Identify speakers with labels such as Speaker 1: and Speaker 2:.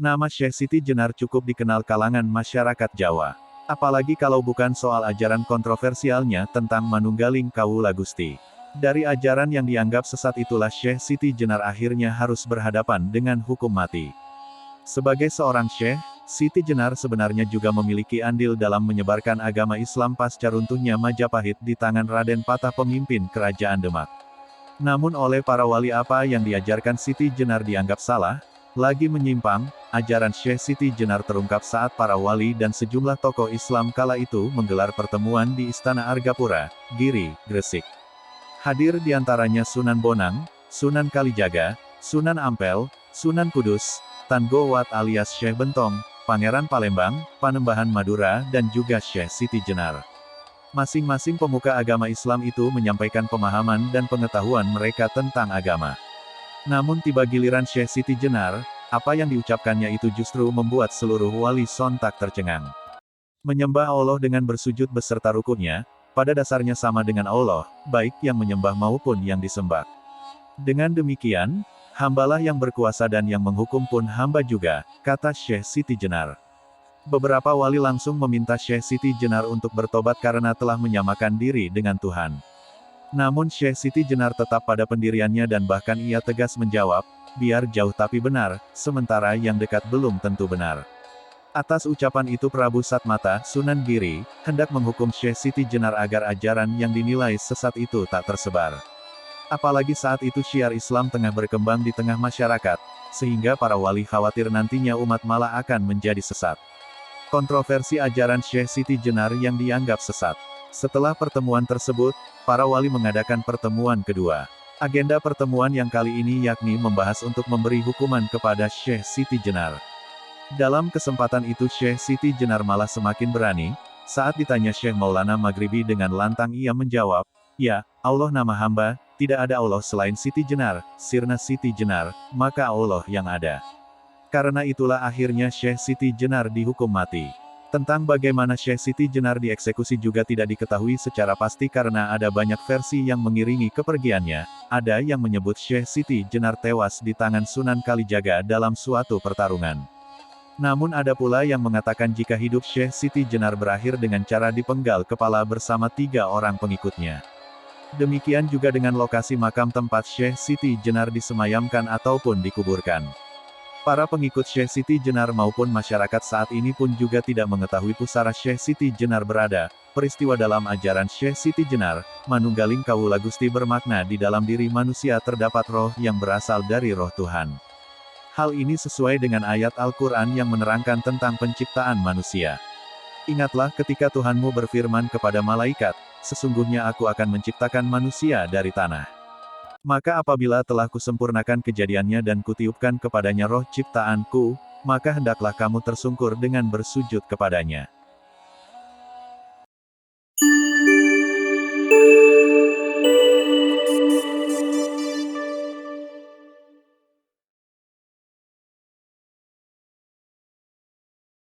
Speaker 1: Nama Syekh Siti Jenar cukup dikenal kalangan masyarakat Jawa. Apalagi kalau bukan soal ajaran kontroversialnya tentang Manunggaling Kawula Gusti. Dari ajaran yang dianggap sesat itulah Syekh Siti Jenar akhirnya harus berhadapan dengan hukum mati. Sebagai seorang syekh, Siti Jenar sebenarnya juga memiliki andil dalam menyebarkan agama Islam pasca runtuhnya Majapahit di tangan Raden Patah pemimpin Kerajaan Demak. Namun oleh para wali apa yang diajarkan Siti Jenar dianggap salah, lagi menyimpang, ajaran Syekh Siti Jenar terungkap saat para wali dan sejumlah tokoh Islam kala itu menggelar pertemuan di Istana Argapura, Giri, Gresik. Hadir diantaranya Sunan Bonang, Sunan Kalijaga, Sunan Ampel, Sunan Kudus, Tan Gowat alias Syekh Bentong, Pangeran Palembang, Panembahan Madura dan juga Syekh Siti Jenar. Masing-masing pemuka agama Islam itu menyampaikan pemahaman dan pengetahuan mereka tentang agama. Namun tiba giliran Syekh Siti Jenar, apa yang diucapkannya itu justru membuat seluruh wali sontak tercengang. Menyembah Allah dengan bersujud beserta rukunnya, pada dasarnya sama dengan Allah, baik yang menyembah maupun yang disembah. Dengan demikian, hambalah yang berkuasa dan yang menghukum pun hamba juga, kata Syekh Siti Jenar. Beberapa wali langsung meminta Syekh Siti Jenar untuk bertobat karena telah menyamakan diri dengan Tuhan. Namun Syekh Siti Jenar tetap pada pendiriannya dan bahkan ia tegas menjawab, biar jauh tapi benar, sementara yang dekat belum tentu benar. Atas ucapan itu Prabu Satmata, Sunan Giri, hendak menghukum Syekh Siti Jenar agar ajaran yang dinilai sesat itu tak tersebar. Apalagi saat itu syiar Islam tengah berkembang di tengah masyarakat, sehingga para wali khawatir nantinya umat malah akan menjadi sesat. Kontroversi ajaran Syekh Siti Jenar yang dianggap sesat. Setelah pertemuan tersebut, para wali mengadakan pertemuan kedua. Agenda pertemuan yang kali ini yakni membahas untuk memberi hukuman kepada Syekh Siti Jenar. Dalam kesempatan itu Syekh Siti Jenar malah semakin berani, saat ditanya Syekh Maulana Maghribi dengan lantang ia menjawab, ya, Allah nama hamba, tidak ada Allah selain Siti Jenar, sirna Siti Jenar, maka Allah yang ada. Karena itulah akhirnya Syekh Siti Jenar dihukum mati. Tentang bagaimana Syekh Siti Jenar dieksekusi juga tidak diketahui secara pasti karena ada banyak versi yang mengiringi kepergiannya. Ada yang menyebut Syekh Siti Jenar tewas di tangan Sunan Kalijaga dalam suatu pertarungan. Namun ada pula yang mengatakan jika hidup Syekh Siti Jenar berakhir dengan cara dipenggal kepala bersama 3 orang pengikutnya. Demikian juga dengan lokasi makam tempat Syekh Siti Jenar disemayamkan ataupun dikuburkan. Para pengikut Syekh Siti Jenar maupun masyarakat saat ini pun juga tidak mengetahui pusara Syekh Siti Jenar berada. Peristiwa dalam ajaran Syekh Siti Jenar, Manunggaling Kawula Gusti bermakna di dalam diri manusia terdapat roh yang berasal dari roh Tuhan. Hal ini sesuai dengan ayat Al-Quran yang menerangkan tentang penciptaan manusia. Ingatlah ketika Tuhanmu berfirman kepada malaikat, sesungguhnya aku akan menciptakan manusia dari tanah. Maka apabila telah kusempurnakan kejadiannya dan kutiupkan kepadanya roh ciptaanku, maka hendaklah kamu tersungkur dengan bersujud kepadanya.